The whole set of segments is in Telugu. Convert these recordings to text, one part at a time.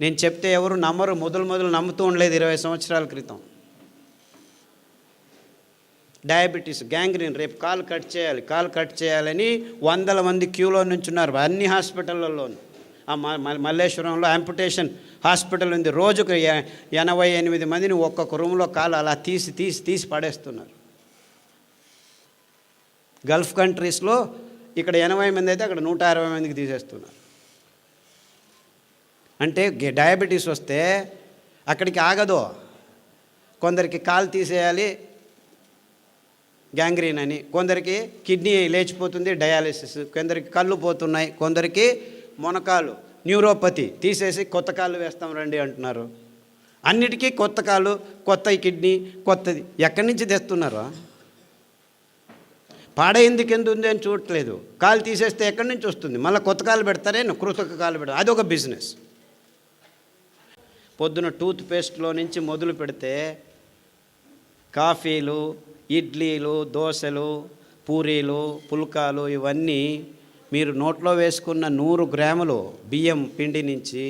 నేను చెప్తే ఎవరు నమ్మరు, మొదలు నమ్ముతూ ఉండలేదు 20 సంవత్సరాల క్రితం. డయాబెటీస్, గ్యాంగ్రీన్, రేపు కాలు కట్ చేయాలని 100 మంది క్యూలో నుంచున్నారు అన్ని హాస్పిటళ్ళల్లోనూ. మల్లేశ్వరంలో యాంపుటేషన్ హాస్పిటల్ ఉంది. రోజుకు 88 మందిని ఒక్కొక్క రూమ్లో కాలు అలా తీసి పడేస్తున్నారు. గల్ఫ్ కంట్రీస్లో ఇక్కడ 80 మంది అయితే అక్కడ 160 మందికి తీసేస్తున్నారు. అంటే డయాబెటీస్ వస్తే అక్కడికి ఆగదు. కొందరికి కాలు తీసేయాలి గ్యాంగ్రీన్ అని, కొందరికి కిడ్నీ లేచిపోతుంది డయాలిసిస్, కొందరికి కళ్ళు పోతున్నాయి, కొందరికి మొనకాలు న్యూరోపతి తీసేసి కొత్త కాళ్ళు వేస్తాం రండి అంటున్నారు. అన్నిటికీ కొత్త కాలు, కొత్త కిడ్నీ, కొత్తది ఎక్కడి నుంచి తెస్తున్నారు? పాడైంది కింద ఉంది అని చూడట్లేదు. కాలు తీసేస్తే ఎక్కడి నుంచి వస్తుంది? మళ్ళీ కొత్త కాలు పెడతారే, కృతక కాలు పెడతారు. అదొక బిజినెస్. పొద్దున టూత్ పేస్ట్లో నుంచి మొదలు పెడితే కాఫీలు, ఇడ్లీలు, దోశలు, పూరీలు, పుల్కాలు ఇవన్నీ మీరు నోట్లో వేసుకున్న 100 గ్రాములు బియ్యం పిండి నుంచి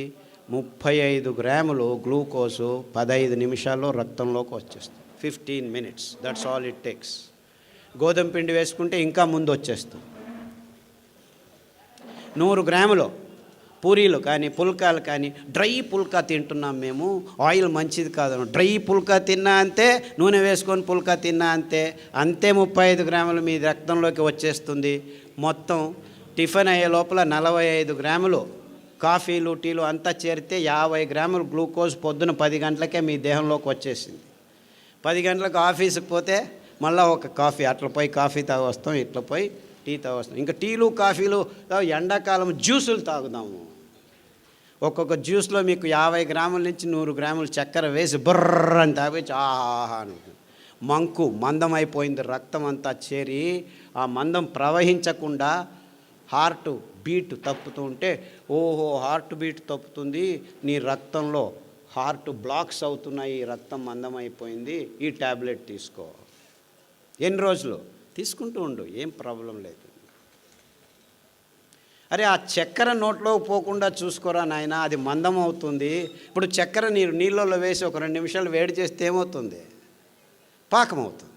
35 గ్రాములు గ్లూకోజు 15 నిమిషాల్లో రక్తంలోకి వచ్చేస్తుంది. 15 minutes, that's all it takes. గోధుమ పిండి వేసుకుంటే ఇంకా ముందు వచ్చేస్తుంది. 100 గ్రాములు పూరీలు కానీ పుల్కాలు కానీ, డ్రై పుల్కా తింటున్నాం మేము, ఆయిల్ మంచిది కాదు. డ్రై పుల్కా తిన్నా అంతే, నూనె వేసుకొని పుల్కా తిన్నా అంతే 35 గ్రాములు మీ రక్తంలోకి వచ్చేస్తుంది. మొత్తం టిఫిన్ అయ్యే లోపల 45 గ్రాములు కాఫీలు, టీలు అంతా చేరితే 50 గ్రాములు గ్లూకోజ్ పొద్దున 10 గంటలకే మీ దేహంలోకి వచ్చేసింది. 10 గంటలకు ఆఫీస్కి పోతే మళ్ళీ ఒక కాఫీ, అట్లా పోయి కాఫీ తాగొస్తాం, ఇట్లా పోయి టీ తాగొస్తాం. ఇంకా టీలు కాఫీలు, ఎండాకాలం జ్యూసులు తాగుదాము. ఒక్కొక్క జ్యూస్లో మీకు 50 గ్రాముల నుంచి 100 గ్రాములు చక్కెర వేసి బుర్ర అని తాగొచ్చి ఆహా అనుకుంటుంది. మందం అయిపోయింది, రక్తం అంతా చేరి ఆ మందం ప్రవహించకుండా హార్ట్ బీట్ తప్పుతూ ఉంటే, ఓహో హార్ట్ బీట్ తప్పుతుంది, నీ రక్తంలో హార్ట్ బ్లాక్స్ అవుతున్నాయి, రక్తం మందం అయిపోయింది, ఈ ట్యాబ్లెట్ తీసుకో. ఎన్ని రోజులు తీసుకుంటూ ఉండు, ఏం ప్రాబ్లం లేదు. అరే ఆ చక్కెర నోట్లో పోకుండా చూసుకోరా నాయన, అది మందం అవుతుంది. ఇప్పుడు చక్కెర నీళ్ళలో వేసి ఒక 2 నిమిషాలు వేడి చేస్తే ఏమవుతుంది? పాకం అవుతుంది.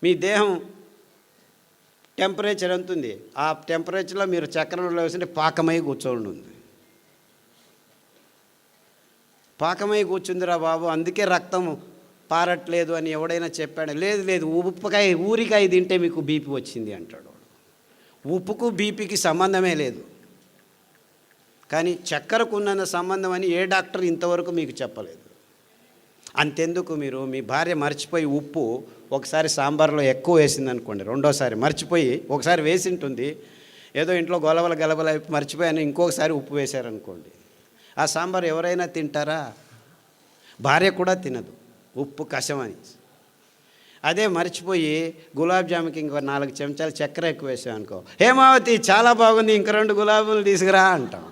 మీ దేహం టెంపరేచర్ ఎంత ఉంది, ఆ టెంపరేచర్లో మీరు చక్కెరలో వేసింటే పాకమై కూర్చోండి ఉంది. పాకమై కూర్చుందిరా బాబు, అందుకే రక్తం పారట్లేదు అని ఎవడైనా చెప్పాడు? లేదు ఊరికాయ తింటే మీకు బీపీ వచ్చింది అంటాడు. ఉప్పుకు బీపీకి సంబంధమే లేదు, కానీ చక్కెరకు ఉన్న సంబంధం అని ఏ డాక్టర్ ఇంతవరకు మీకు చెప్పలేదు. అంతెందుకు, మీరు మీ భార్య మర్చిపోయి ఉప్పు ఒకసారి సాంబార్లో ఎక్కువ వేసింది అనుకోండి, రెండోసారి మర్చిపోయి ఒకసారి వేసి ఉంటుంది, ఏదో ఇంట్లో గలబల మర్చిపోయాను ఇంకొకసారి ఉప్పు వేశారనుకోండి, ఆ సాంబార్ ఎవరైనా తింటారా? భార్య కూడా తినదు, ఉప్పు కషమని. అదే మర్చిపోయి గులాబ్ జాముకి ఇంకో 4 చెంచాలు చక్కెర ఎక్కువ వేసాం అనుకో, హేమావతి చాలా బాగుంది, ఇంక 2 గులాబీలు తీసుకురా అంటాం.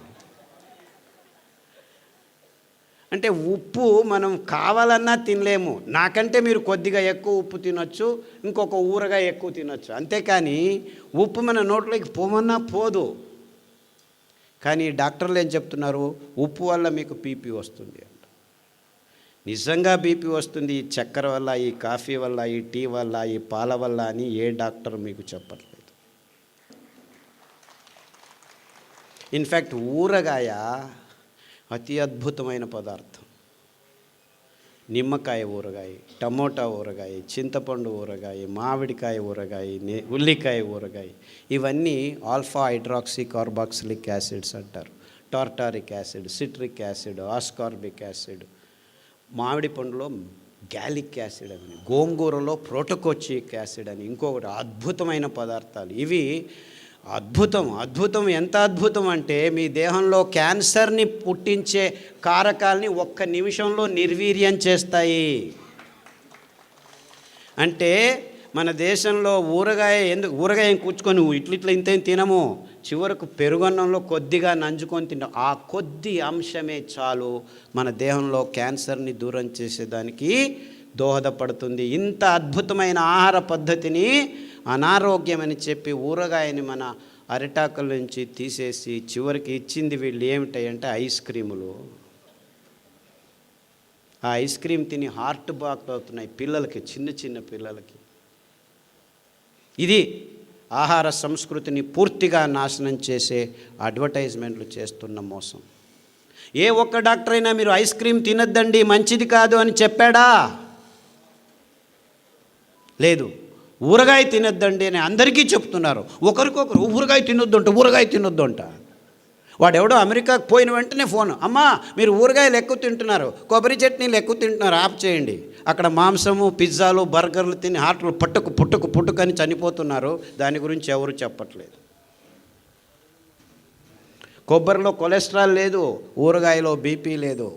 అంటే ఉప్పు మనం కావాలన్నా తినలేము. నాకంటే మీరు కొద్దిగా ఎక్కువ ఉప్పు తినొచ్చు, ఇంకొక ఊరగాయ ఎక్కువ తినొచ్చు, అంతేకాని ఉప్పు మన నోట్లోకి పోమన్నా పోదు. కానీ డాక్టర్లు ఏం చెప్తున్నారు? ఉప్పు వల్ల మీకు బీపీ వస్తుంది అంట. నిజంగా బీపీ వస్తుంది ఈ చక్కెర వల్ల, ఈ కాఫీ వల్ల, ఈ టీ వల్ల, ఈ పాల వల్ల అని ఏ డాక్టర్ మీకు చెప్పట్లేదు. ఇన్ఫ్యాక్ట్ ఊరగాయ అతి అద్భుతమైన పదార్థం. నిమ్మకాయ ఊరగాయ, టమోటా ఊరగాయ, చింతపండు ఊరగాయ, మామిడికాయ ఊరగాయ, ఉల్లికాయ ఊరగాయ, ఇవన్నీ ఆల్ఫా హైడ్రాక్సీ కార్బాక్సిలిక్ యాసిడ్స్ అంటారు. Tartaric acid, citric acid, ascorbic acid, మామిడి పండులో గ్యాలిక్ యాసిడ్ అని, గోంగూరలో ప్రోటోకోచిక్ యాసిడ్ అని ఇంకొకటి అద్భుతమైన పదార్థాలు. ఇవి అద్భుతం. ఎంత అద్భుతం అంటే మీ దేహంలో క్యాన్సర్ని పుట్టించే కారకాలని 1 నిమిషంలో నిర్వీర్యం చేస్తాయి. అంటే మన దేశంలో ఊరగాయ కూర్చుకొని ఇట్లా ఇంత తినము, చివరకు పెరుగన్నంలో కొద్దిగా నంజుకొని తింటాం. ఆ కొద్ది అంశమే చాలు మన దేహంలో క్యాన్సర్ని దూరం చేసేదానికి దోహదపడుతుంది. ఇంత అద్భుతమైన ఆహార పద్ధతిని అనారోగ్యమని చెప్పి ఊరగాయని మన అరిటాకుల నుంచి తీసేసి చివరికి ఇచ్చింది వీళ్ళు ఏమిటాయంటే ఐస్ క్రీములు. ఆ ఐస్ క్రీమ్ తిని హార్ట్ బ్లాక్ అవుతున్నాయి పిల్లలకి, చిన్న చిన్న పిల్లలకి. ఇది ఆహార సంస్కృతిని పూర్తిగా నాశనం చేసే అడ్వర్టైజ్మెంట్లు చేస్తున్న మోసం. ఏ ఒక్క డాక్టర్ అయినా మీరు ఐస్ క్రీమ్ తినొద్దండి మంచిది కాదు అని చెప్పాడా? లేదు. ఊరగాయ తినొద్దండి అని అందరికీ చెప్తున్నారు. ఒకరికొకరు ఊరగాయ తినొద్దు అంట. వాడెవడో అమెరికాకు పోయిన వెంటనే ఫోన్, అమ్మా మీరు ఊరగాయలు ఎక్కువ తింటున్నారు, కొబ్బరి చట్నీలు ఎక్కువ తింటున్నారు, ఆఫ్ చేయండి. అక్కడ మాంసము, పిజ్జాలు, బర్గర్లు తిని హార్ట్లు పుట్టుకు అని చనిపోతున్నారు. దాని గురించి ఎవరు చెప్పట్లేదు. కొబ్బరిలో కొలెస్ట్రాల్ లేదు, ఊరగాయలో బీపీ లేదు.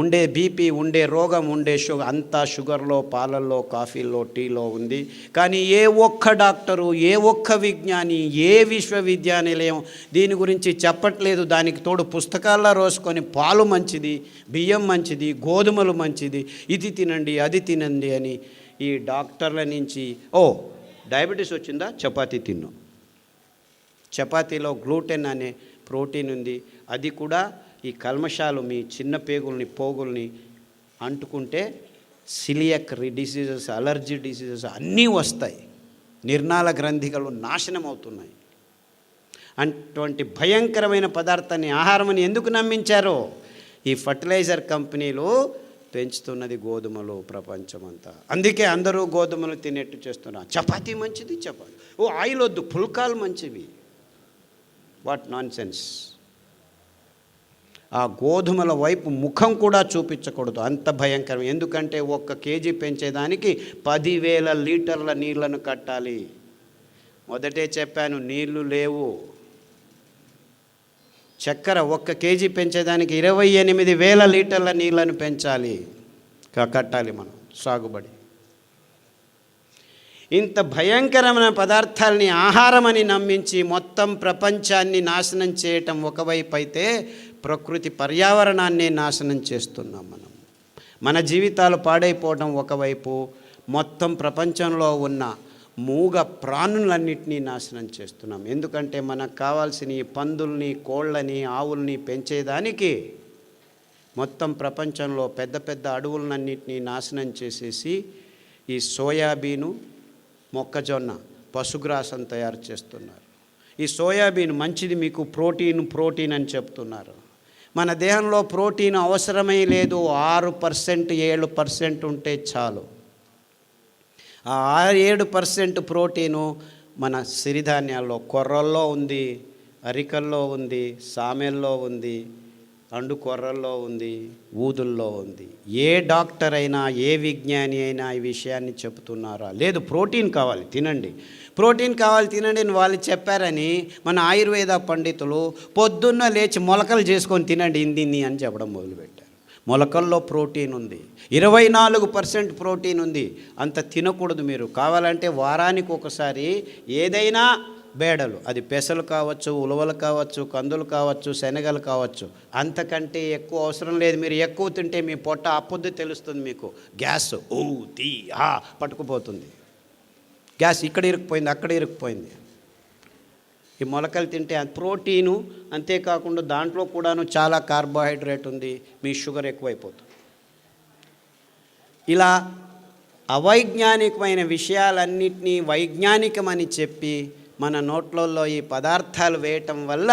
ఉండే బీపీ, ఉండే రోగం, ఉండే షుగర్ అంతా షుగర్లో, పాలల్లో, కాఫీలో, టీలో ఉంది. కానీ ఏ ఒక్క డాక్టరు, ఏ ఒక్క విజ్ఞాని, ఏ విశ్వవిద్యానిలయం దీని గురించి చెప్పట్లేదు. దానికి తోడు పుస్తకాల్లో రోసుకొని పాలు మంచిది, బియ్యం మంచిది, గోధుమలు మంచిది, ఇది తినండి అది తినండి అని ఈ డాక్టర్ల నుంచి, డయాబెటీస్ వచ్చిందా చపాతీ తిన్ను. చపాతీలో గ్లూటెన్ అనే ప్రోటీన్ ఉంది. అది కూడా ఈ కల్మషాలు మీ చిన్న పేగుల్ని, పోగుల్ని అంటుకుంటే సిలియక్ డిసీజెస్, అలర్జీ డిసీజెస్ అన్నీ వస్తాయి. నిర్నాళ గ్రంథికలు నాశనం అవుతున్నాయి. అటువంటి భయంకరమైన పదార్థాన్ని, ఆహారమని ఎందుకు నమ్మించారో? ఈ ఫర్టిలైజర్ కంపెనీలు పెంచుతున్నది గోధుమలు ప్రపంచమంతా. అందుకే అందరూ గోధుమలు తినేట్టు చేస్తున్నారు. చపాతీ మంచిది, చపాతీ ఆయిల్ వద్దు, పుల్కాలు మంచివి. What non sense. ఆ గోధుమల వైపు ముఖం కూడా చూపించకూడదు, అంత భయంకరం. ఎందుకంటే 1 కేజీ పెంచేదానికి 10,000 లీటర్ల నీళ్లను కట్టాలి. మొదటే చెప్పాను, నీళ్లు లేవు. చక్కెర 1 కేజీ పెంచేదానికి 28,000 లీటర్ల నీళ్లను పెంచాలి, కట్టాలి మనం సాగుబడి. ఇంత భయంకరమైన పదార్థాలని ఆహారమని నమ్మించి మొత్తం ప్రపంచాన్ని నాశనం చేయటం ఒకవైపు అయితే, ప్రకృతి పర్యావరణాన్ని నాశనం చేస్తున్నాం మనం. మన జీవితాలు పాడైపోవడం ఒకవైపు, మొత్తం ప్రపంచంలో ఉన్న మూగ ప్రాణులన్నింటినీ నాశనం చేస్తున్నాం. ఎందుకంటే మనకు కావాల్సిన ఈ పందుల్ని, కోళ్ళని, ఆవుల్ని పెంచేదానికి మొత్తం ప్రపంచంలో పెద్ద పెద్ద అడవులన్నింటినీ నాశనం చేసేసి ఈ సోయాబీను, మొక్కజొన్న, పశుగ్రాసం తయారు చేస్తున్నారు. ఈ సోయాబీన్ మంచిది, మీకు ప్రోటీన్ అని చెప్తున్నారు. మన దేహంలో ప్రోటీన్ అవసరమే లేదు. 6%, 7% ఉంటే చాలు. ఆ 7% ప్రోటీను మన సిరిధాన్యాల్లో, కొర్రల్లో ఉంది, అరికల్లో ఉంది, సామెల్లో ఉంది, అండు కొర్రల్లో ఉంది, ఊదుల్లో ఉంది. ఏ డాక్టర్ అయినా, ఏ విజ్ఞాని అయినా ఈ విషయాన్ని చెబుతున్నారా? లేదు, ప్రోటీన్ కావాలి తినండి, ప్రోటీన్ కావాలి తినండి అని వాళ్ళు చెప్పారని మన ఆయుర్వేద పండితులు పొద్దున్న లేచి మొలకలు చేసుకొని తినండి ఇందిన్ని అని చెప్పడం మొదలుపెట్టారు. మొలకల్లో ప్రోటీన్ ఉంది, 24% ప్రోటీన్ ఉంది. అంత తినకూడదు మీరు. కావాలంటే వారానికి ఒకసారి ఏదైనా బేడలు, అది పెసలు కావచ్చు, ఉలవలు కావచ్చు, కందులు కావచ్చు, శనగలు కావచ్చు, అంతకంటే ఎక్కువ అవసరం లేదు. మీరు ఎక్కువ తింటే మీ పొట్ట అప్పొద్దు తెలుస్తుంది మీకు. గ్యాస్ పట్టుకుపోతుంది. గ్యాస్ ఇక్కడ ఇరుక్కుపోయింది, అక్కడ ఇరుక్కుపోయింది. ఈ మొలకలు తింటే ప్రోటీను, అంతేకాకుండా దాంట్లో కూడాను చాలా కార్బోహైడ్రేట్ ఉంది, మీ షుగర్ ఎక్కువైపోతుంది. ఇలా అవైజ్ఞానికమైన విషయాలన్నింటినీ వైజ్ఞానికమని చెప్పి మన నోట్లలో ఈ పదార్థాలు వేయటం వల్ల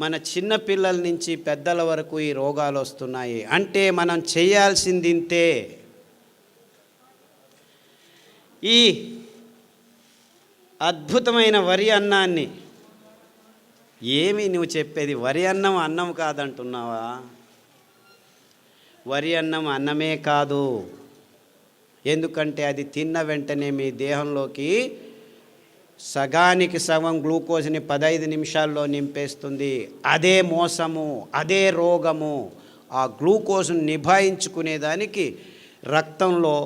మన చిన్న పిల్లల నుంచి పెద్దల వరకు ఈ రోగాలు వస్తున్నాయి. అంటే మనం చేయాల్సింది ఇంతే. ఈ అద్భుతమైన వరి అన్నాన్ని, ఏమి నువ్వు చెప్పేది? వరి అన్నం అన్నం కాదంటున్నావా? వరి అన్నం అన్నమే కాదు. ఎందుకంటే అది తిన్న వెంటనే మీ దేహంలోకి సగానికి సగం గ్లూకోజ్ని 15 నిమిషాల్లో నింపేస్తుంది. అదే మోసము, అదే రోగము. ఆ గ్లూకోజ్ను నిభాయించుకునేదానికి రక్తంలో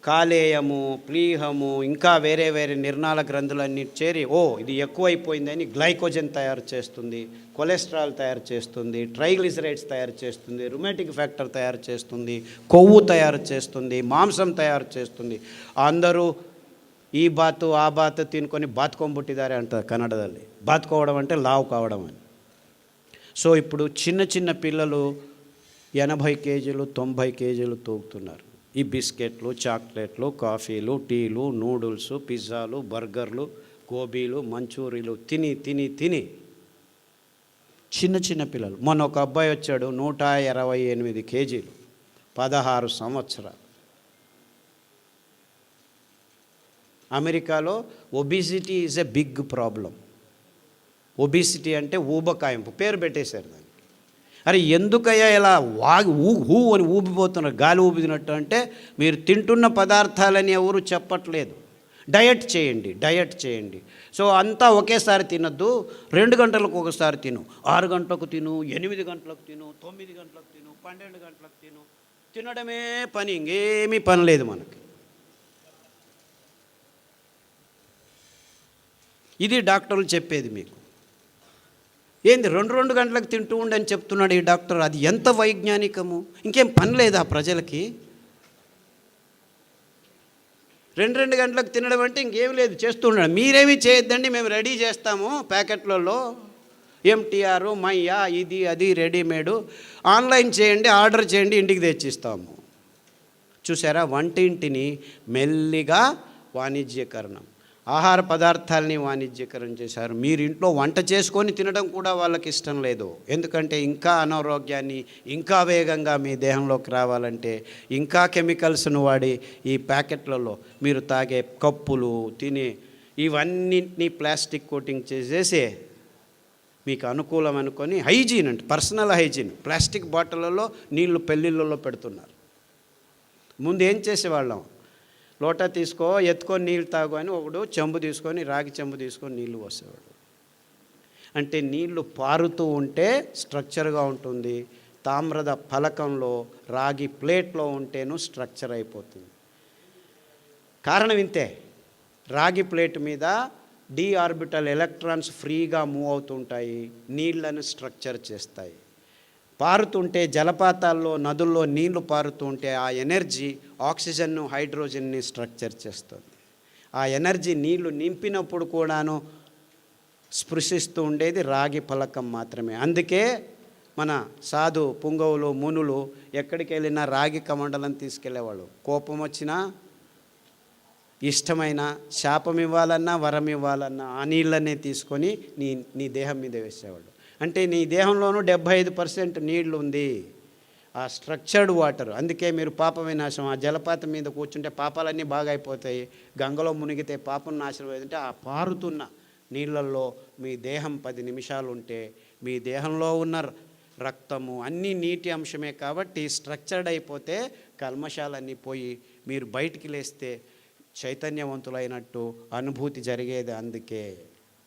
కాలేయము, ప్లీహము, ఇంకా వేరే వేరే నిర్నాళ గ్రంథులన్నీ చేరి ఇది ఎక్కువైపోయిందని గ్లైకోజన్ తయారు చేస్తుంది, కొలెస్ట్రాల్ తయారు చేస్తుంది, ట్రైగ్లిసరైడ్స్ తయారు చేస్తుంది, రుమాటిక్ ఫ్యాక్టర్ తయారు చేస్తుంది, కొవ్వు తయారు చేస్తుంది, మాంసం తయారు చేస్తుంది. అందరూ ఈ బాతు ఆ బాతు తినుకొని బాతుకొంబుట్టిదారే అంటారు కన్నడದಲ್ಲಿ. బాతుకోవడం అంటే లావు కావడం అని. సో ఇప్పుడు చిన్న చిన్న పిల్లలు 80 కేజీలు 90 కేజీలు తూగుతున్నారు. ఈ బిస్కెట్లు, చాక్లెట్లు, కాఫీలు, టీలు, నూడిల్స్, పిజ్జాలు, బర్గర్లు, గోబీలు, మంచూరీలు తిని తిని తిని చిన్న చిన్న పిల్లలు. మొన్న ఒక అబ్బాయి వచ్చాడు, 128 కేజీలు, 16 సంవత్సరాలు. అమెరికాలో obesity is a big problem. Obesity అంటే ఊబకాయింపు, పేరు పెట్టేశారు దాన్ని. అరే ఎందుకయ్యా ఇలా హూ అని ఊపిపోతున్నారు, గాలి ఊపినట్టు అంటే మీరు తింటున్న పదార్థాలని ఎవరు చెప్పట్లేదు. డయట్ చేయండి. సో అంతా ఒకేసారి తినద్దు, 2 గంటలకు ఒకసారి తిను, 6 గంటలకు తిను, 8 గంటలకు తిను, 9 గంటలకు తిను, 12 గంటలకు తిను. తినడమే పని, ఇంకేమీ పని లేదు మనకి. ఇది డాక్టర్లు చెప్పేది మీకు. ఏంది 2 గంటలకు తింటూ ఉండని చెప్తున్నాడు ఈ డాక్టర్. అది ఎంత వైజ్ఞానికము! ఇంకేం పని లేదా ప్రజలకి? 2 గంటలకు తినడం అంటే ఇంకేం లేదు, చేస్తూ ఉండడం. మీరేమీ చేయొద్దండి, మేము రెడీ చేస్తాము ప్యాకెట్లలో, ఎంటీఆర్, మయ్యా, ఇది అది రెడీమేడు, ఆన్లైన్ చేయండి, ఆర్డర్ చేయండి, ఇంటికి తెచ్చిస్తాము. చూసారా, వంటింటిని మెల్లిగా వాణిజ్యకరణం, ఆహార పదార్థాలని వాణిజ్యకరణ చేశారు. మీరు ఇంట్లో వంట చేసుకొని తినడం కూడా వాళ్ళకి ఇష్టం లేదు. ఎందుకంటే ఇంకా అనారోగ్యాన్ని ఇంకా వేగంగా మీ దేహంలోకి రావాలంటే ఇంకా కెమికల్స్ను వాడి ఈ ప్యాకెట్లలో మీరు తాగే కప్పులు, తినే ఇవన్నింటినీ ప్లాస్టిక్ కోటింగ్ చేసేసి మీకు అనుకూలం అనుకొని హైజీన్ అంటే పర్సనల్ హైజీన్, ప్లాస్టిక్ బాటిళ్ళలో నీళ్లు పెళ్ళిళ్ళలో పెడుతున్నారు. ముందు ఏం చేసేవాళ్ళం, లోటా తీసుకో, ఎత్తుకొని నీళ్ళు తాగు అని ఒకడు చెంబు తీసుకొని, రాగి చెంబు తీసుకొని నీళ్లు పోసేవాడు. అంటే నీళ్లు పారుతూ ఉంటే స్ట్రక్చర్గా ఉంటుంది. తామ్రద ఫలకంలో, రాగి ప్లేట్లో ఉంటేను స్ట్రక్చర్ అయిపోతుంది. కారణం ఇంతే, రాగి ప్లేట్ మీద డి ఆర్బిటల్ ఎలక్ట్రాన్స్ ఫ్రీగా మూవ్ అవుతుంటాయి, నీళ్లను స్ట్రక్చర్ చేస్తాయి. పారుతుంటే జలపాతాల్లో, నదుల్లో నీళ్లు పారుతుంటే ఆ ఎనర్జీ ఆక్సిజన్ను, హైడ్రోజన్ని స్ట్రక్చర్ చేస్తుంది. ఆ ఎనర్జీ నీళ్లు నింపినప్పుడు కూడాను స్పృశిస్తూ ఉండేది రాగి ఫలకం మాత్రమే. అందుకే మన సాధు పుంగవులు, మునులు ఎక్కడికి వెళ్ళినా రాగి కమండలం తీసుకెళ్లేవాళ్ళు. కోపం వచ్చినా, ఇష్టమైన, శాపం ఇవ్వాలన్నా, వరం ఇవ్వాలన్నా ఆ నీళ్ళనే తీసుకొని నీ దేహం మీద వేసేవాళ్ళు. అంటే నీ దేహంలోనూ 75% నీళ్లు ఉంది, ఆ స్ట్రక్చర్డ్ వాటర్. అందుకే మీరు పాప వినాశం, ఆ జలపాతం మీద కూర్చుంటే పాపాలన్నీ బాగా అయిపోతాయి, గంగలో మునిగితే పాపం నాశనం అయిందంటే ఆ పారుతున్న నీళ్ళల్లో మీ దేహం 10 నిమిషాలు ఉంటే మీ దేహంలో ఉన్న రక్తము అన్నీ నీటి అంశమే. కాబట్టి స్ట్రక్చర్డ్ అయిపోతే కల్మషాలన్నీ పోయి మీరు బయటికి లేస్తే చైతన్యవంతులైనట్టు అనుభూతి జరిగేది. అందుకే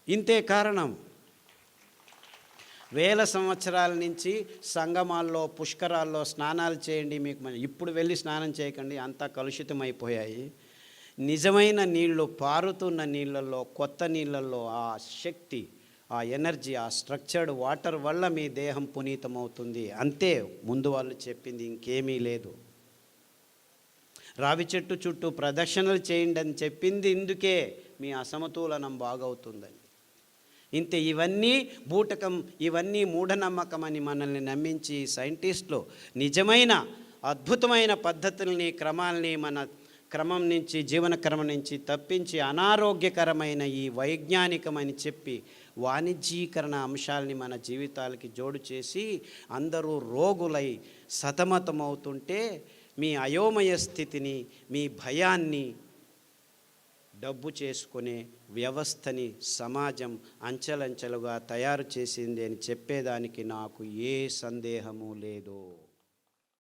ఇంతే కారణం. వేల సంవత్సరాల నుంచి సంగమాల్లో, పుష్కరాల్లో స్నానాలు చేయండి, మీకు ఇప్పుడు వెళ్ళి స్నానం చేయకండి, అంతా కలుషితమైపోయాయి. నిజమైన నీళ్ళు, పారుతున్న నీళ్ళల్లో, కొత్త నీళ్ళల్లో ఆ శక్తి, ఆ ఎనర్జీ, ఆ స్ట్రక్చర్డ్ వాటర్ వల్ల మీ దేహం పునీతమవుతుంది. అంతే, ముందు వాళ్ళు చెప్పింది ఇంకేమీ లేదు. రావి చెట్టు చుట్టూ ప్రదక్షిణలు చేయండి అని చెప్పింది ఇందుకే, మీ అసమతులనం బాగవుతుందని. ఇంతే. ఇవన్నీ బూటకం, ఇవన్నీ మూఢనమ్మకం అని మనల్ని నమ్మించి సైంటిస్టులు నిజమైన అద్భుతమైన పద్ధతుల్ని, క్రమాల్ని మన క్రమం నుంచి, జీవన క్రమం నుంచి తప్పించి అనారోగ్యకరమైన ఈ వైజ్ఞానికమని చెప్పి వాణిజ్యీకరణ అంశాలని మన జీవితాలకి జోడు చేసి అందరూ రోగులై సతమతమవుతుంటే మీ అయోమయ స్థితిని, మీ భయాన్ని డబ్బు చేసుకునే వ్యవస్థని సమాజం అంచెలంచెలుగా తయారు చేసింది అని చెప్పేదానికి నాకు ఏ సందేహము లేదు.